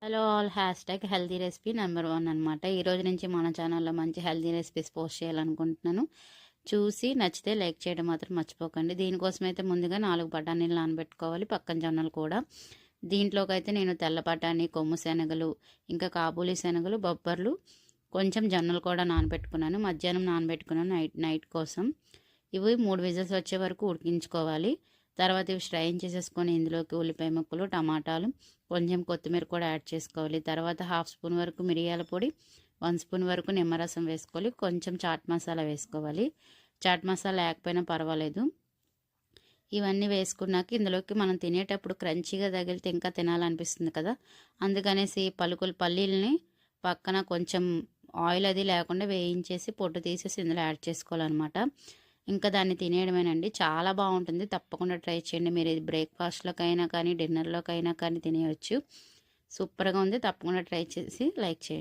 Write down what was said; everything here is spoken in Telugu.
Hello all hashtag healthy recipe number 1 అనమాట. ఈరోజు నుంచి మన ఛానల్లో మంచి హెల్తీ రెసిపీస్ పోస్ట్ చేయాలనుకుంటున్నాను. చూసి నచ్చితే లైక్ చేయడం మాత్రం మర్చిపోకండి. దీనికోసమైతే ముందుగా 4 బఠానీలు నానబెట్టుకోవాలి, పక్కన జొన్నలు కూడా. దీంట్లోకైతే నేను తెల్ల బఠానీ, కొమ్ము శనగలు, ఇంకా కాబూలీ శనగలు, బొబ్బర్లు, కొంచెం జొన్నలు కూడా నానబెట్టుకున్నాను. మధ్యాహ్నం నానబెట్టుకున్నాను నైట్ కోసం. ఇవి 3 విజిల్స్ వచ్చే వరకు ఉడికించుకోవాలి. తర్వాత ఇవి స్ట్రైన్ చేసేసుకొని ఇందులోకి ఉల్లిపాయ ముక్కలు, టమాటాలు, కొంచెం కొత్తిమీర కూడా యాడ్ చేసుకోవాలి. తర్వాత 1/2 స్పూన్ వరకు మిరియాల పొడి, 1 స్పూన్ వరకు నిమ్మరసం వేసుకోవాలి. కొంచెం చాట్ మసాలా వేసుకోవాలి. చాట్ మసాలా లేకపోయినా పర్వాలేదు. ఇవన్నీ వేసుకున్నాక ఇందులోకి మనం తినేటప్పుడు క్రంచీగా తగిలితే ఇంకా తినాలనిపిస్తుంది కదా, అందుకనేసి పల్లీలని పక్కన కొంచెం ఆయిల్ అది లేకుండా వేయించేసి పొట్టు తీసేసి ఇందులో యాడ్ చేసుకోవాలన్నమాట. ఇంకా దాన్ని తినేయడమేనండి. చాలా బాగుంటుంది. తప్పకుండా ట్రై చేయండి. మీరు ఇది బ్రేక్ఫాస్ట్లోకైనా కానీ, డిన్నర్లోకైనా కానీ తినేయచ్చు. సూపర్గా ఉంది. తప్పకుండా ట్రై చేసి లైక్ చేయండి.